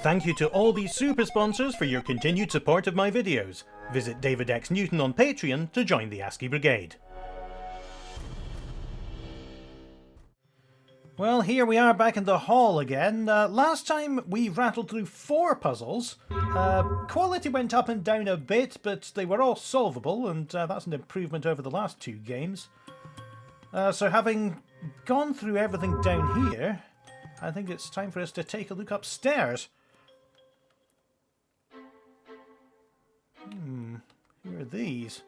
Thank you to all these super sponsors for your continued support of my videos. Visit David X Newton on Patreon to join the ASCII Brigade. Well, here we are back in the hall again. Last time we rattled through 4 puzzles. Quality went up and down a bit, but they were all solvable, and that's an improvement over the last 2 games. So having gone through everything down here, I think it's time for us to take a look upstairs. Who are these?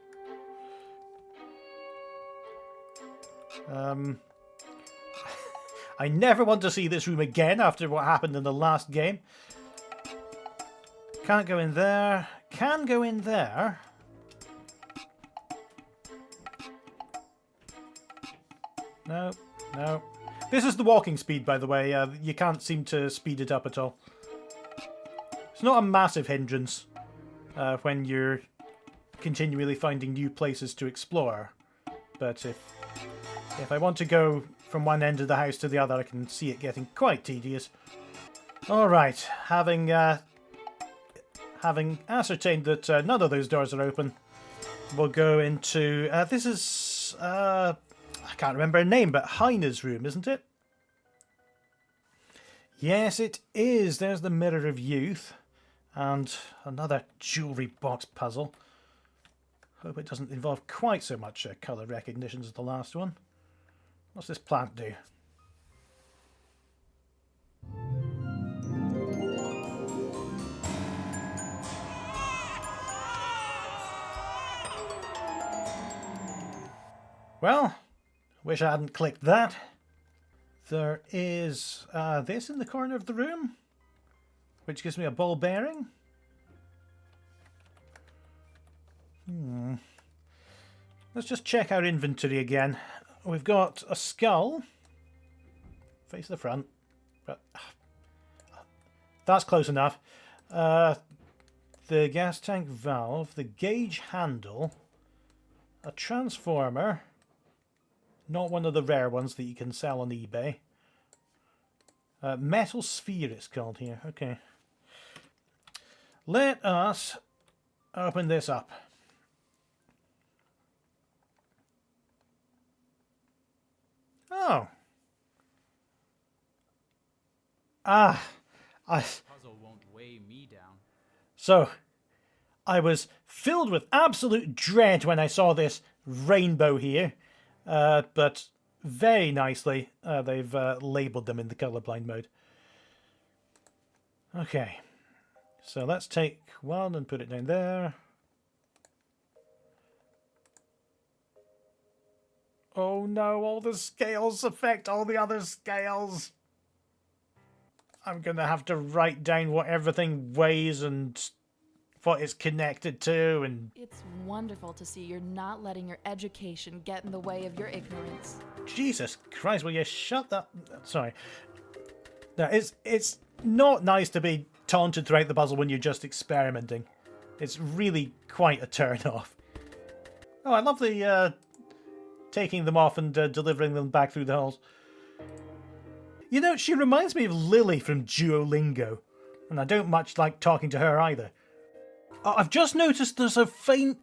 I never want to see this room again after what happened in the last game. Can't go in there. Can go in there. No, no. This is the walking speed, by the way. You can't seem to speed it up at all. It's not a massive hindrance when you're continually finding new places to explore. But if I want to go from one end of the house to the other, I can see it getting quite tedious. Alright, having ascertained that none of those doors are open, we'll go into... this is... I can't remember her name, but Heine's room, isn't it? Yes, it is. There's the Mirror of Youth. And another jewellery box puzzle. Hope it doesn't involve quite so much colour recognition as the last one. What's this plant do? Well, wish I hadn't clicked that. There is this in the corner of the room, which gives me a ball bearing. Let's just check our inventory again. We've got a skull. Face the front. But that's close enough. The gas tank valve, the gauge handle, a transformer. Not one of the rare ones that you can sell on eBay. Metal sphere it's called here. Okay. Let us open this up. Oh. Puzzle won't weigh me down. So, I was filled with absolute dread when I saw this rainbow here. But very nicely, they've labelled them in the colourblind mode. Okay, so let's take one and put it down there. Oh no, all the scales affect all the other scales. I'm going to have to write down what everything weighs and what it's connected to, and... It's wonderful to see you're not letting your education get in the way of your ignorance. Jesus Christ, will you shut that... Sorry. No, it's not nice to be taunted throughout the puzzle when you're just experimenting. It's really quite a turn-off. Oh, I love the taking them off and delivering them back through the halls. You know, she reminds me of Lily from Duolingo, and I don't much like talking to her either. I've just noticed there's a faint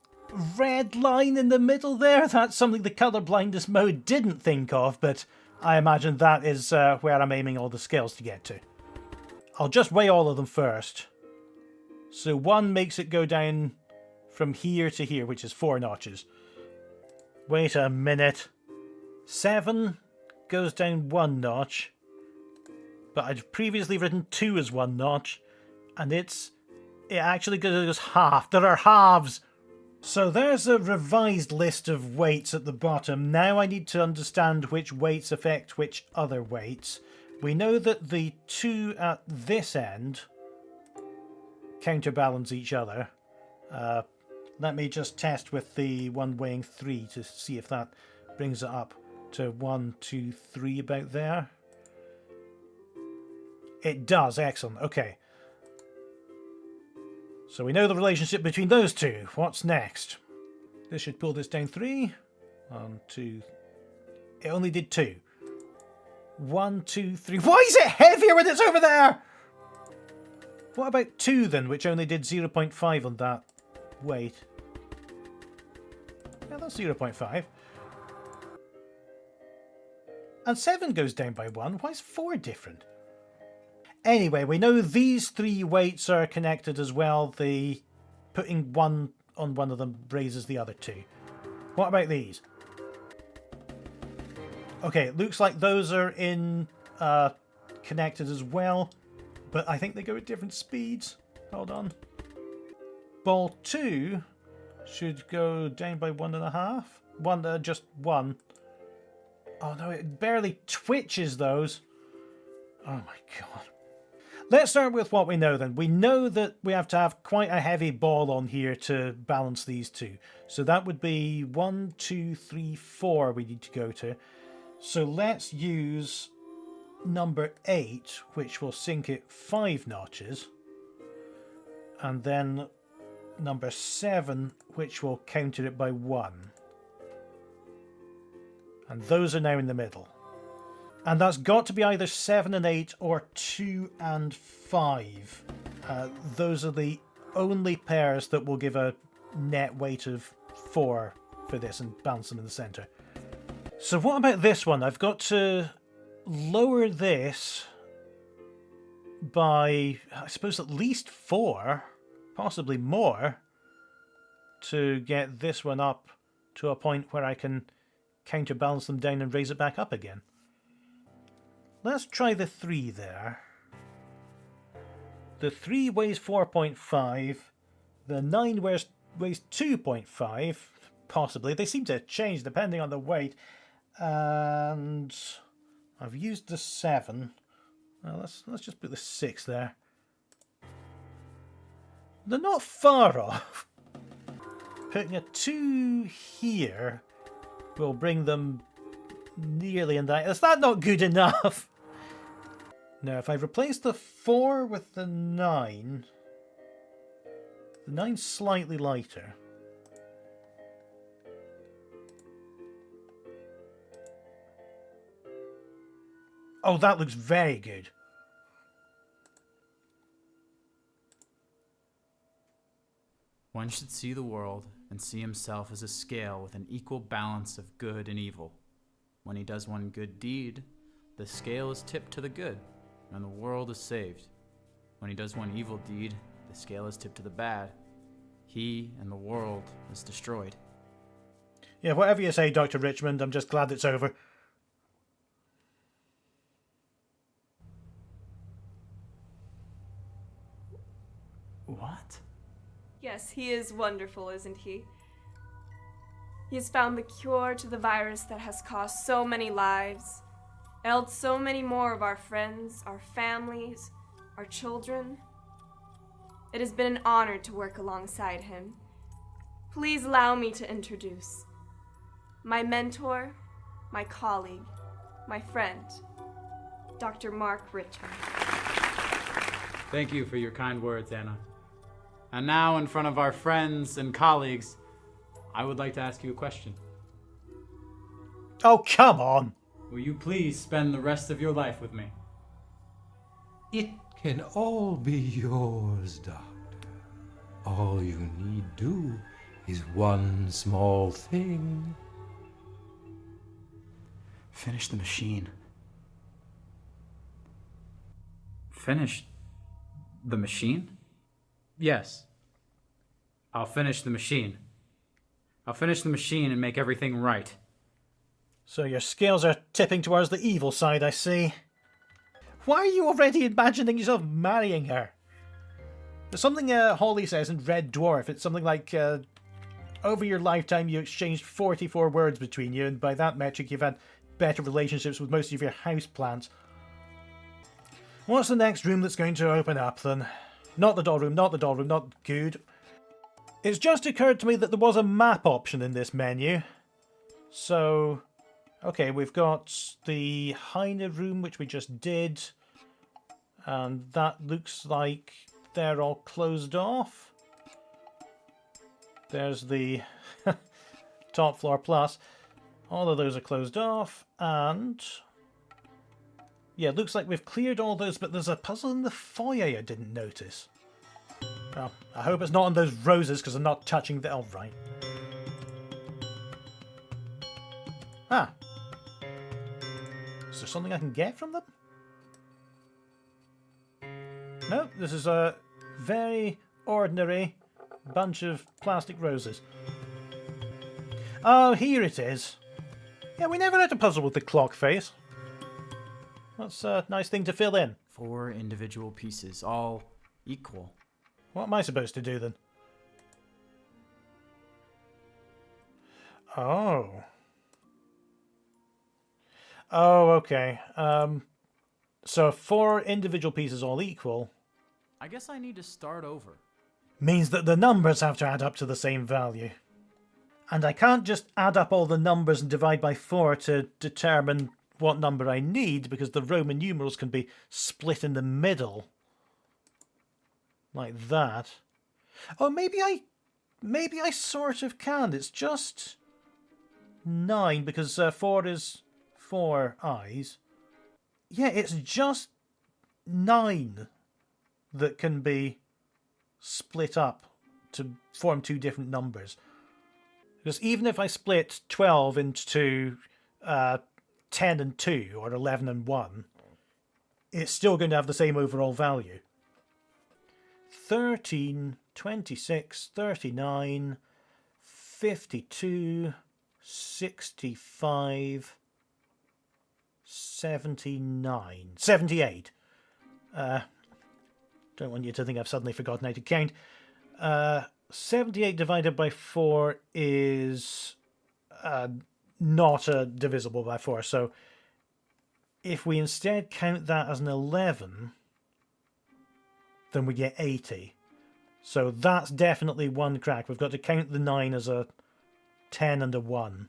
red line in the middle there. That's something the colour blindness mode didn't think of, but I imagine that is where I'm aiming all the scales to get to. I'll just weigh all of them first. So 1 makes it go down from here to here, which is 4 notches. Wait a minute. 7 goes down 1 notch. But I'd previously written 2 as 1 notch, and it actually goes half. There are halves. So there's a revised list of weights at the bottom. Now I need to understand which weights affect which other weights. We know that the 2 at this end counterbalance each other. Let me just test with the one weighing 3 to see if that brings it up to 1, 2, 3 about there. It does. Excellent. Okay. So we know the relationship between those two. What's next? This should pull this down 3. 1, 2. It only did 2. 1, 2, 3. Why is it heavier when it's over there? What about 2 then, which only did 0.5 on that weight? Yeah, that's 0.5. And 7 goes down by 1. Why is 4 different? Anyway, we know these 3 weights are connected as well. The putting 1 on one of them raises the other 2. What about these? Okay, it looks like those are in connected as well, but I think they go at different speeds. Hold on. Ball 2 should go down by 1.5. Just 1. Oh no, it barely twitches those. Oh my god. Let's start with what we know then. We know that we have to have quite a heavy ball on here to balance these 2. So that would be 1, 2, 3, 4 we need to go to. So let's use number 8, which will sink it 5 notches. And then number 7, which will counter it by 1. And those are now in the middle. And that's got to be either 7 and 8 or 2 and 5. Those are the only pairs that will give a net weight of 4 for this and balance them in the centre. So what about this one? I've got to lower this by, I suppose, at least 4, possibly more, to get this one up to a point where I can counterbalance them down and raise it back up again. Let's try the 3 there. The 3 weighs 4.5. The 9 weighs 2.5, possibly. They seem to change depending on the weight. And I've used the 7. Well, let's just put the 6 there. They're not far off. Putting a 2 here will bring them nearly in that. Is that not good enough? Now, if I replace the 4 with the 9, the 9's slightly lighter. Oh, that looks very good. One should see the world and see himself as a scale with an equal balance of good and evil. When he does one good deed, the scale is tipped to the good, and the world is saved. When he does one evil deed, the scale is tipped to the bad. He and the world is destroyed. Yeah, whatever you say, Dr. Richmond, I'm just glad it's over. What? Yes, he is wonderful, isn't he? He has found the cure to the virus that has cost so many lives, ailed so many more of our friends, our families, our children. It has been an honor to work alongside him. Please allow me to introduce my mentor, my colleague, my friend, Dr. Mark Richmond. Thank you for your kind words, Anna. And now, in front of our friends and colleagues, I would like to ask you a question. Oh, come on! Will you please spend the rest of your life with me? It can all be yours, Doctor. All you need do is one small thing. Finish the machine. Finish the machine? Yes. I'll finish the machine. I'll finish the machine and make everything right. So your scales are tipping towards the evil side, I see. Why are you already imagining yourself marrying her? There's something Holly says in Red Dwarf. It's something like, over your lifetime you exchanged 44 words between you, and by that metric you've had better relationships with most of your houseplants. What's the next room that's going to open up then? Not the doll room, not the doll room, not good. It's just occurred to me that there was a map option in this menu. So, okay, we've got the Heine room, which we just did. And that looks like they're all closed off. There's the top floor plus. All of those are closed off. And Yeah, it looks like we've cleared all those, but there's a puzzle in the foyer I didn't notice. Well, I hope it's not on those roses, because I'm not touching the... Oh, right. Ah. Is there something I can get from them? No, this is a very ordinary bunch of plastic roses. Oh, here it is. Yeah, we never had a puzzle with the clock face. That's a nice thing to fill in. 4 individual pieces, all equal. What am I supposed to do then? Oh. Oh, okay. So 4 individual pieces all equal I guess I need to start over. means that the numbers have to add up to the same value. And I can't just add up all the numbers and divide by 4 to determine what number I need, because the Roman numerals can be split in the middle. Like that. Oh, maybe I sort of can. It's just 9, because 4 is 4 eyes. Yeah, it's just 9 that can be split up to form 2 different numbers. Because even if I split 12 into 10 and 2, or 11 and 1, it's still going to have the same overall value. 13, 26, 39, 52, 65, 79, 78. Don't want you to think I've suddenly forgotten how to count. 78 divided by 4 is not divisible by 4. So if we instead count that as an 11, then we get 80. So that's definitely one crack. We've got to count the 9 as a 10 and a 1.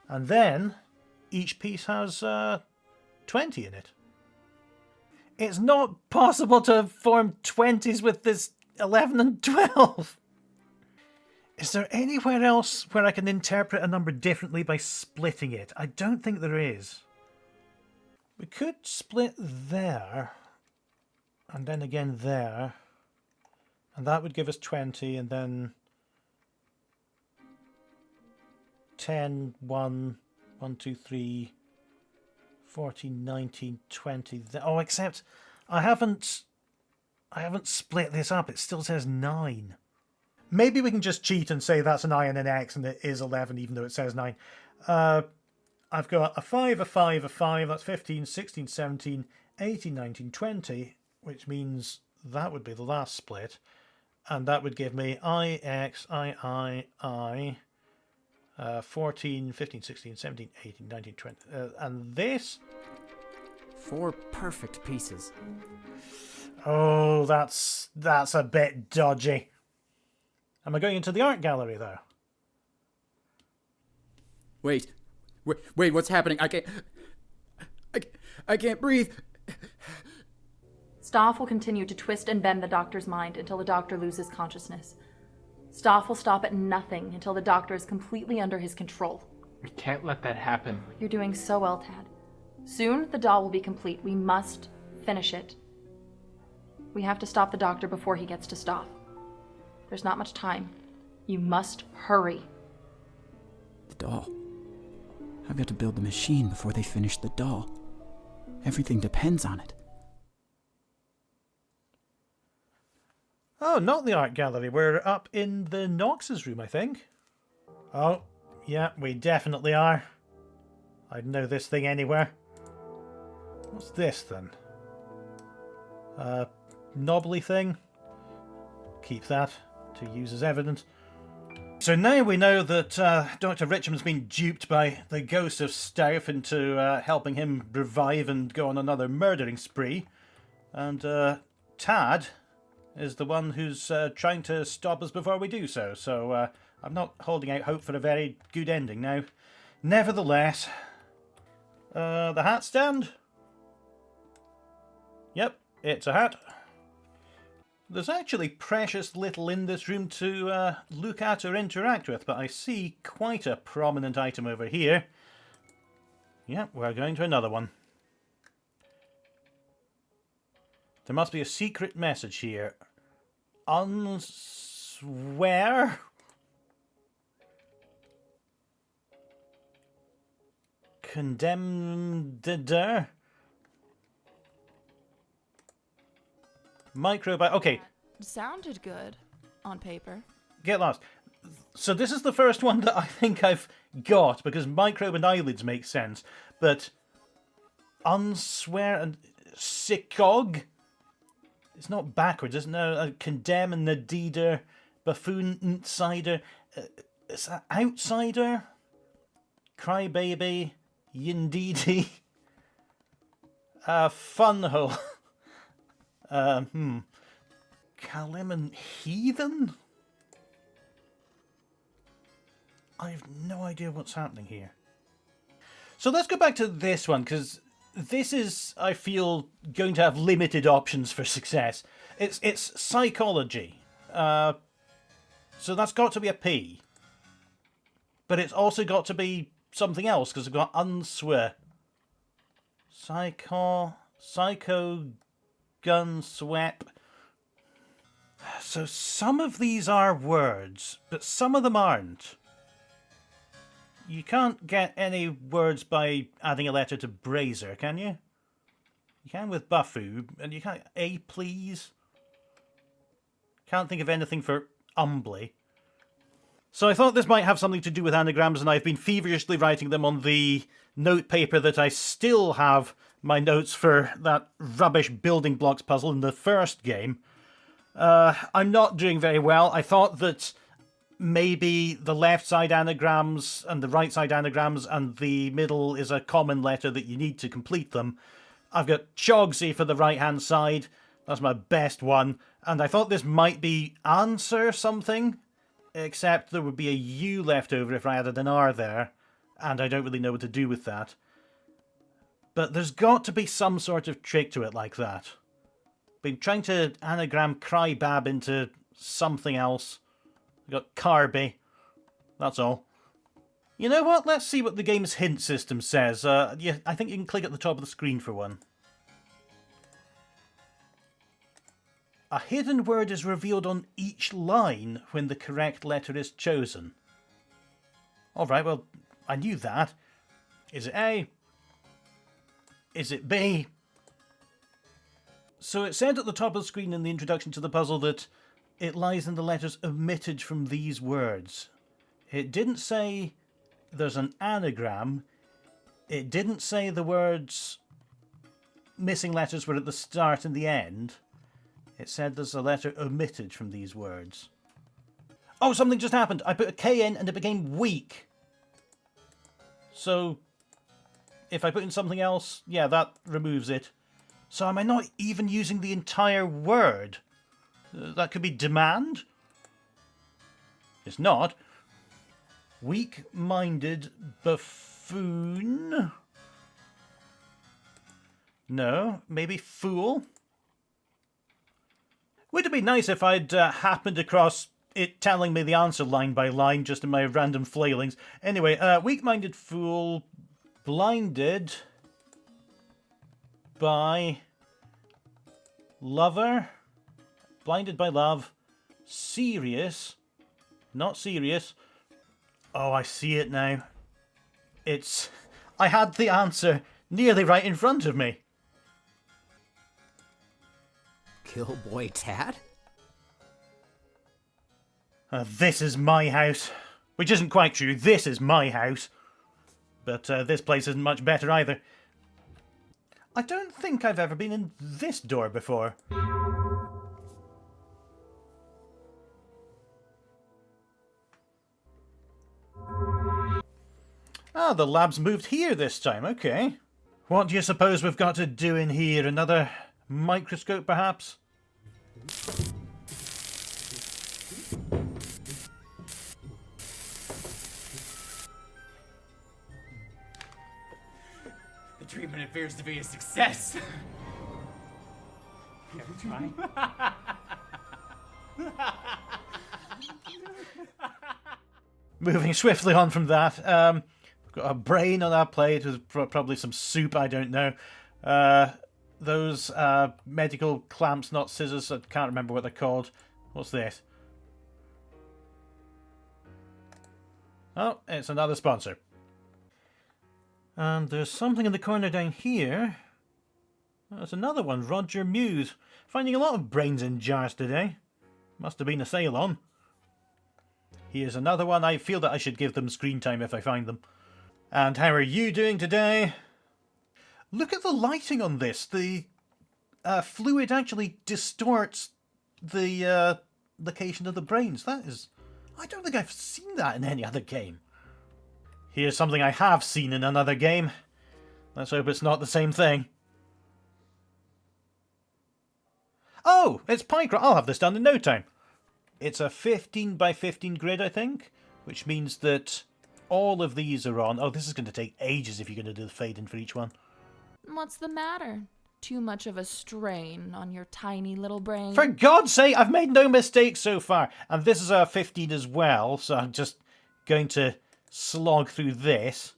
And then each piece has 20 in it. It's not possible to form 20s with this 11 and 12. Is there anywhere else where I can interpret a number differently by splitting it? I don't think there is. We could split there, and then again there, and that would give us 20, and then 10, 1, 1, 2, 3, 14, 19, 20. Oh, except I haven't split this up. It still says 9. Maybe we can just cheat and say that's an I and an X and it is 11 even though it says 9. I've got a 5, a 5, a 5. That's 15, 16, 17, 18, 19, 20, which means that would be the last split. And that would give me I, X, I, 14, 15, 16, 17, 18, 19, 20. And this... 4 perfect pieces. Oh, that's a bit dodgy. Am I going into the art gallery, though? Wait, what's happening? I can't breathe. Stoff will continue to twist and bend the doctor's mind until the doctor loses consciousness. Stoff will stop at nothing until the doctor is completely under his control. We can't let that happen. You're doing so well, Tad. Soon the doll will be complete. We must finish it. We have to stop the doctor before he gets to Stoff. There's not much time. You must hurry. The doll. I've got to build the machine before they finish the doll. Everything depends on it. Oh, not the art gallery. We're up in the Knox's room, I think. Oh, yeah, we definitely are. I'd know this thing anywhere. What's this, then? Knobbly thing. Keep that to use as evidence. So now we know that Dr. Richmond's been duped by the ghost of Stouff into helping him revive and go on another murdering spree. And Tad is the one who's trying to stop us before we do so. So I'm not holding out hope for a very good ending now. Nevertheless, the hat stand? Yep, it's a hat. There's actually precious little in this room to look at or interact with, but I see quite a prominent item over here. Yep, we're going to another one. There must be a secret message here. Unswear? Condemned? Microbe. Okay, Sounded good on paper. get lost. So this is the first one that I think I've got, because microbe and eyelids make sense. But unswear and sickog? It's not backwards, isn't it? Condemn and nadider, buffoon, insider. Is that outsider? Crybaby, yindeedy. Funhole. Kaliman heathen? I have no idea what's happening here. So let's go back to this one, because this is, I feel, going to have limited options for success. It's psychology. So that's got to be a P. But it's also got to be something else, because I've got unswear. Psycho gun swap. So some of these are words, but some of them aren't. You can't get any words by adding a letter to brazier, can you? You can with buffu, and you can't... A, please? Can't think of anything for umbly. So I thought this might have something to do with anagrams, and I've been feverishly writing them on the note paper that I still have my notes for that rubbish building blocks puzzle in the first game. I'm not doing very well. I thought that maybe the left side anagrams and the right side anagrams and the middle is a common letter that you need to complete them. I've got Chogsy for the right hand side. That's my best one. And I thought this might be answer something, except there would be a U left over if I added an R there, and I don't really know what to do with that. But there's got to be some sort of trick to it like that. Been trying to anagram Crybab into something else. Got Carby. That's all. You know what? Let's see what the game's hint system says. Yeah, I think you can click at the top of the screen for one. A hidden word is revealed on each line when the correct letter is chosen. Alright, well, I knew that. Is it A? Is it B? So it said at the top of the screen in the introduction to the puzzle that it lies in the letters omitted from these words. It didn't say there's an anagram. It didn't say the words missing letters were at the start and the end. It said there's a letter omitted from these words. Oh, something just happened. I put a K in and it became weak. So if I put in something else, yeah, that removes it. So am I not even using the entire word? That could be demand? It's not. Weak-minded buffoon? No, maybe fool? Would it be nice if I'd happened across it telling me the answer line by line just in my random flailings? Anyway, weak-minded fool, blinded by lover, blinded by love, serious, not serious. Oh, I see it now. It's... I had the answer nearly right in front of me. Killboy Tad? This is my house. Which isn't quite true. This is my house. But this place isn't much better either. I don't think I've ever been in this door before. Ah, the lab's moved here this time, okay. What do you suppose we've got to do in here? Another microscope, perhaps? The treatment appears to be a success. Can we try? Moving swiftly on from that, we've got a brain on our plate with probably some soup, I don't know. those medical clamps, not scissors. I can't remember what they're called. What's this? Oh, it's another sponsor. And there's something in the corner down here. There's another one, Roger Muse. Finding a lot of brains in jars today. Must have been a sale on. Here's another one. I feel that I should give them screen time if I find them. And how are you doing today? Look at the lighting on this. The fluid actually distorts the location of the brains. That is... I don't think I've seen that in any other game. Here's something I have seen in another game. Let's hope it's not the same thing. Oh, it's Pycroft. I'll have this done in no time. It's a 15 by 15 grid, I think, which means that all of these are on. Oh, this is going to take ages if you're going to do the fade in for each one. What's the matter? Too much of a strain on your tiny little brain? For God's sake, I've made no mistakes so far. And this is a 15 as well, so I'm just going to slog through this.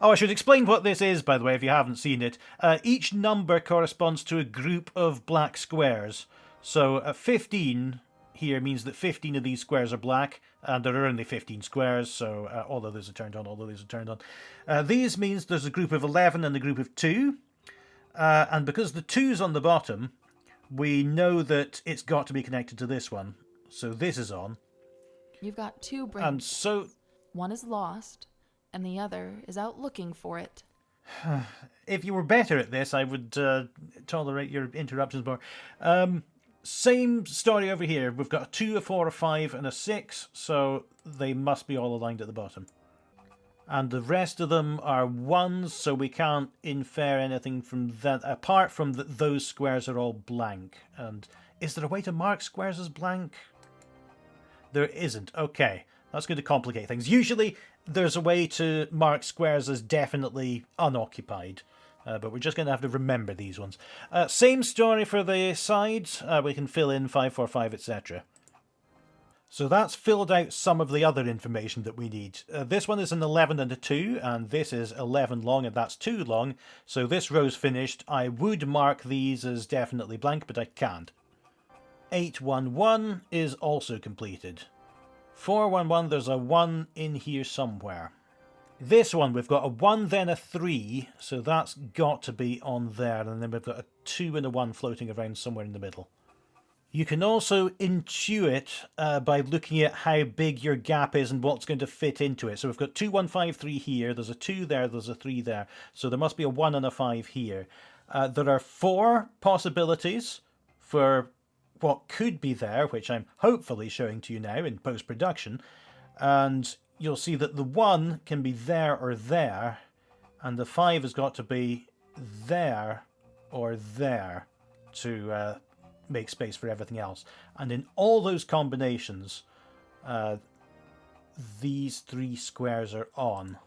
Oh, I should explain what this is, by the way, if you haven't seen it. Each number corresponds to a group of black squares. So 15 here means that 15 of these squares are black, and there are only 15 squares, so all of those are turned on, all of these are turned on. These means there's a group of 11 and a group of 2. And because the 2's on the bottom, we know that it's got to be connected to this one. So this is on. You've got two brains. And so... One is lost, and the other is out looking for it. If you were better at this, I would tolerate your interruptions more. Same story over here. We've got a 2, a 4, a 5, and a 6, so they must be all aligned at the bottom. And the rest of them are 1s, so we can't infer anything from that, apart from that those squares are all blank. And is there a way to mark squares as blank? There isn't. Okay, that's going to complicate things. Usually there's a way to mark squares as definitely unoccupied. But we're just going to have to remember these ones. Same story for the sides. We can fill in 5, 4, 5, etc. So that's filled out some of the other information that we need. This one is an 11 and a 2, and this is 11 long, and that's 2 long. So this row's finished. I would mark these as definitely blank, but I can't. 811 is also completed. 411, there's a 1 in here somewhere. This one, we've got a 1, then a 3, so that's got to be on there, and then we've got a 2 and a 1 floating around somewhere in the middle. You can also intuit by looking at how big your gap is and what's going to fit into it. So we've got 2, 1, 5, 3 here, there's a 2 there, there's a 3 there, so there must be a 1 and a 5 here. There are 4 possibilities for what could be there, which I'm hopefully showing to you now in post-production, and you'll see that the 1 can be there or there, and the 5 has got to be there or there to make space for everything else. And in all those combinations, these 3 squares are on.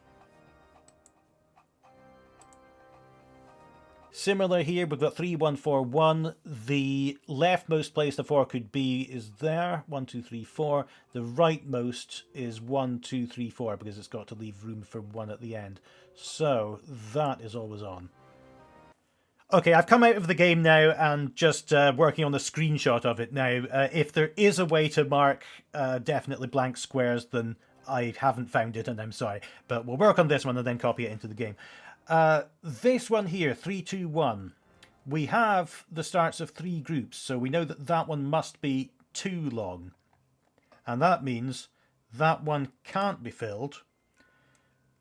Similar here, we've got 3, 1, 4, 1. The leftmost place the 4 could be is there. 1, 2, 3, 4. The rightmost is 1, 2, 3, 4 because it's got to leave room for 1 at the end. So that is always on. Okay, I've come out of the game now and just working on a screenshot of it now. If there is a way to mark definitely blank squares, then I haven't found it and I'm sorry. But we'll work on this one and then copy it into the game. This one here, 3, 2, 1, we have the starts of 3 groups, so we know that that one must be 2 long. And that means that one can't be filled.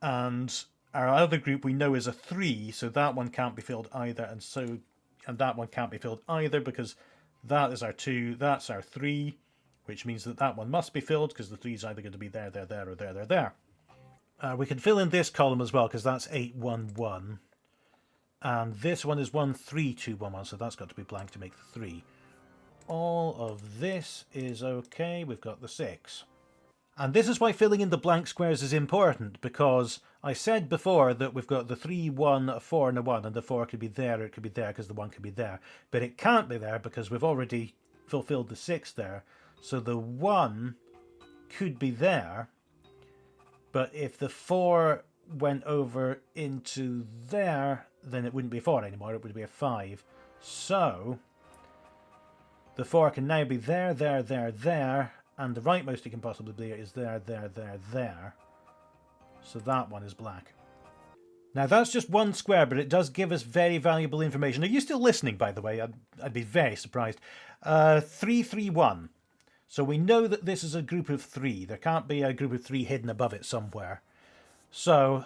And our other group we know is a 3, so that one can't be filled either. And that one can't be filled either because that is our 2, that's our 3, which means that that one must be filled because the 3 is either going to be there, there, there, or there, there, there. We can fill in this column as well because that's 8, 1, 1. And this one is 1, 3, 2, 1, 1, so that's got to be blank to make the 3. All of this is okay. We've got the 6. And this is why filling in the blank squares is important, because I said before that we've got the 3, 1, a 4, and a 1, and the 4 could be there, or it could be there because the 1 could be there. But it can't be there because we've already fulfilled the 6 there. So the 1 could be there. But if the 4 went over into there, then it wouldn't be a 4 anymore, it would be a 5. So the 4 can now be there, there, there, there, and the rightmost it can possibly be is there, there, there, there. So that one is black. Now that's just one square, but it does give us very valuable information. Are you still listening, by the way? I'd be very surprised. 3, 3, 1. So we know that this is a group of 3. There can't be a group of 3 hidden above it somewhere. So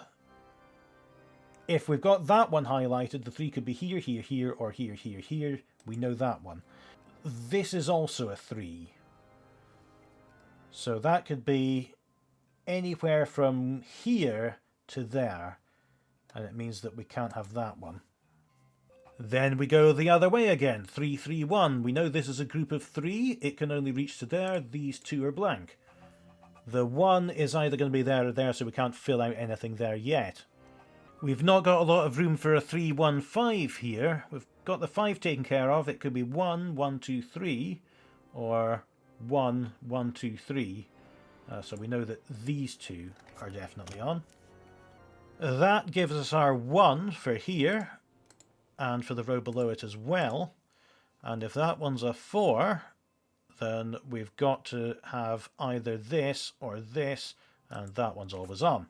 if we've got that one highlighted, the 3 could be here, here, here, or here, here, here. We know that one. This is also a 3. So that could be anywhere from here to there. And it means that we can't have that one. Then we go the other way again. 3, 3, 1. We know this is a group of 3. It can only reach to there. These 2 are blank. The 1 is either going to be there or there, so we can't fill out anything there yet. We've not got a lot of room for a 3, 1, 5 here. We've got the 5 taken care of. It could be 1, 1, 2, 3, or 1, 1, 2, 3. So we know that these 2 are definitely on. That gives us our 1 for here, and for the row below it as well. And if that one's a 4, then we've got to have either this or this, and that one's always on.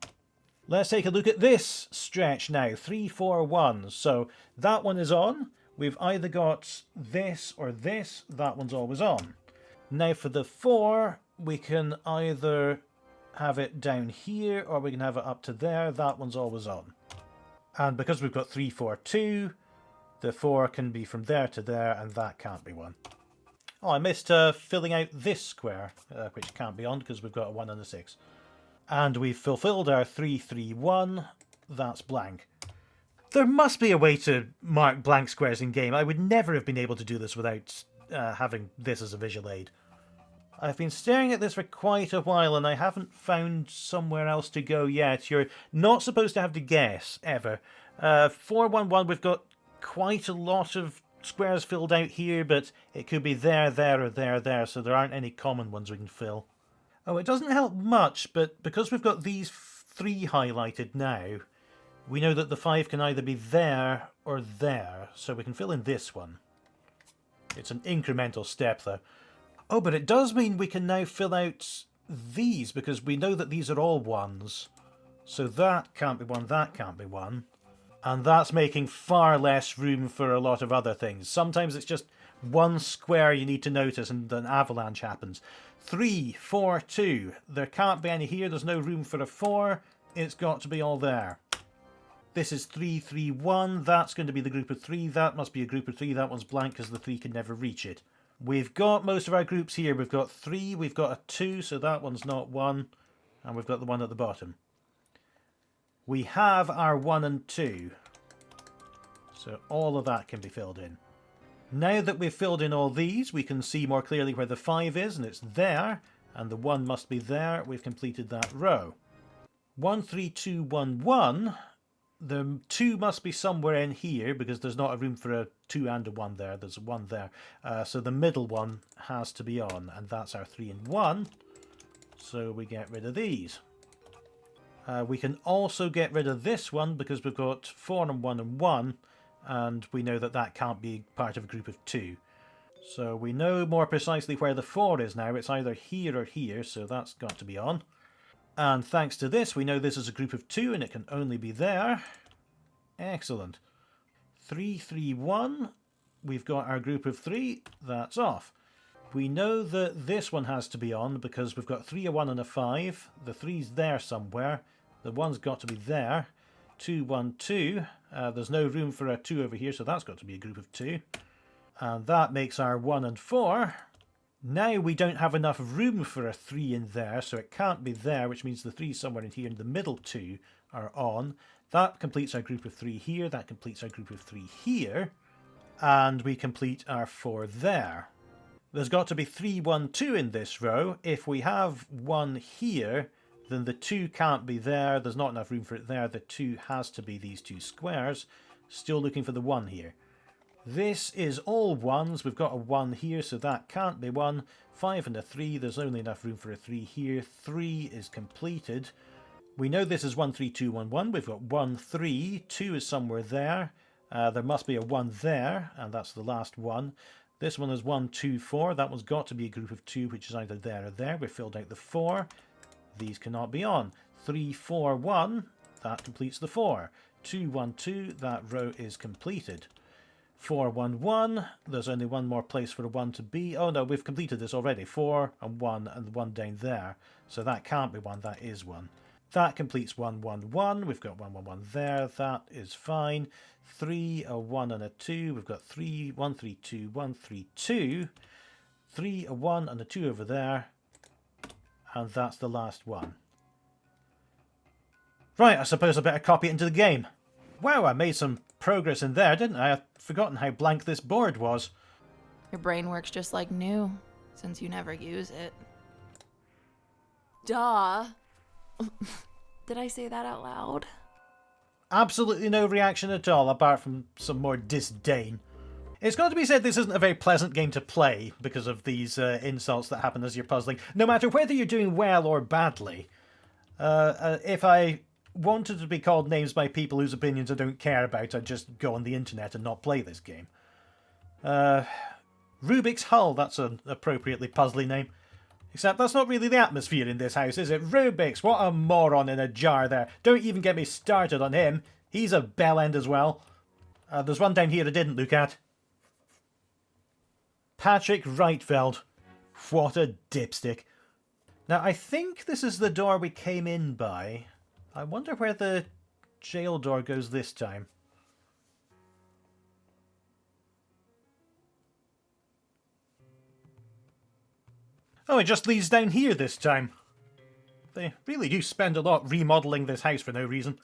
Let's take a look at this stretch now. 3, 4, 1. So that one is on. We've either got this or this. That one's always on. Now for the 4, we can either have it down here or we can have it up to there. That one's always on. And because we've got 3, 4, 2, the 4 can be from there to there, and that can't be 1. Oh, I missed filling out this square, which can't be on because we've got a 1 and a 6. And we've fulfilled our 3, 3, 1. That's blank. There must be a way to mark blank squares in game. I would never have been able to do this without having this as a visual aid. I've been staring at this for quite a while and I haven't found somewhere else to go yet. You're not supposed to have to guess, ever. 4, 1, 1, we've got quite a lot of squares filled out here, but it could be there, there, or there, there, so there aren't any common ones we can fill. Oh, it doesn't help much, but because we've got these 3 highlighted now, we know that the 5 can either be there or there, so we can fill in this one. It's an incremental step, though. Oh, but it does mean we can now fill out these, because we know that these are all 1s. So that can't be 1, that can't be 1. And that's making far less room for a lot of other things. Sometimes it's just one square you need to notice and an avalanche happens. 3, 4, 2. There can't be any here. There's no room for a 4. It's got to be all there. This is 3, 3, 1. That's going to be the group of 3. That must be a group of 3. That one's blank because the 3 can never reach it. We've got most of our groups here. We've got 3. We've got a 2, so that one's not 1. And we've got the 1 at the bottom. We have our 1 and 2. So all of that can be filled in. Now that we've filled in all these, we can see more clearly where the 5 is, and it's there, and the 1 must be there. We've completed that row. 1, 3, 2, 1, 1. The 2 must be somewhere in here, because there's not a room for a 2 and a 1 there. There's a 1 there. So the middle one has to be on, and that's our 3 and 1. So we get rid of these. We can also get rid of this one, because we've got 4 and 1 and 1. And we know that that can't be part of a group of 2. So we know more precisely where the 4 is now. It's either here or here, so that's got to be on. And thanks to this, we know this is a group of 2 and it can only be there. Excellent. 3, 3, 1. We've got our group of 3. That's off. We know that this one has to be on because we've got 3, a 1 and a 5. The 3's there somewhere. The 1's got to be there. 2, 1, 2. There's no room for a 2 over here, so that's got to be a group of 2. And that makes our 1 and 4. Now we don't have enough room for a 3 in there, so it can't be there, which means the 3's somewhere in here, and the middle 2 are on. That completes our group of 3 here, that completes our group of 3 here, and we complete our 4 there. There's got to be 3, 1, 2 in this row. If we have 1 here, then the 2 can't be there. There's not enough room for it there. The 2 has to be these 2 squares. Still looking for the 1 here. This is all 1s. We've got a 1 here, so that can't be 1. 5 and a 3. There's only enough room for a 3 here. 3 is completed. We know this is 13211. We've got 1, 3. 2 is somewhere there. There must be a 1 there, and that's the last one. This one is 1, 2, 4. That one's got to be a group of 2, which is either there or there. We've filled out the 4. These cannot be on. 3, 4, 1. That completes the 4. 2, 1, 2. That row is completed. 4, 1, 1. There's only one more place for a 1 to be. Oh no, we've completed this already. 4 and 1 and 1 down there. So that can't be 1. That is 1. That completes 1, 1, 1. We've got 1, 1, 1 there. That is fine. 3, a 1 and a 2. We've got 3, 1, 3, 2, 1, 3, 2. 3, a 1 and a 2 over there. And that's the last one. Right, I suppose I better copy it into the game. Wow, I made some progress in there, didn't I? I'd forgotten how blank this board was. Your brain works just like new, since you never use it. Duh. Did I say that out loud? Absolutely no reaction at all, apart from some more disdain. It's got to be said this isn't a very pleasant game to play because of these insults that happen as you're puzzling, no matter whether you're doing well or badly. If I wanted to be called names by people whose opinions I don't care about, I'd just go on the internet and not play this game. Rubik's Hull, that's an appropriately puzzly name. Except that's not really the atmosphere in this house, is it? Rubik's, what a moron in a jar there. Don't even get me started on him. He's a bellend as well. There's one down here I didn't look at. Patrick Reitfeld. What a dipstick. Now, I think this is the door we came in by. I wonder where the jail door goes this time. Oh, it just leads down here this time. They really do spend a lot remodelling this house for no reason.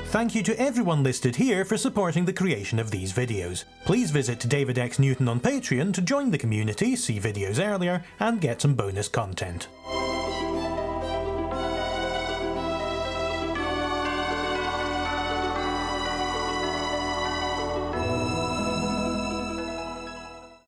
Thank you to everyone listed here for supporting the creation of these videos. Please visit David X Newton on Patreon to join the community, see videos earlier, and get some bonus content.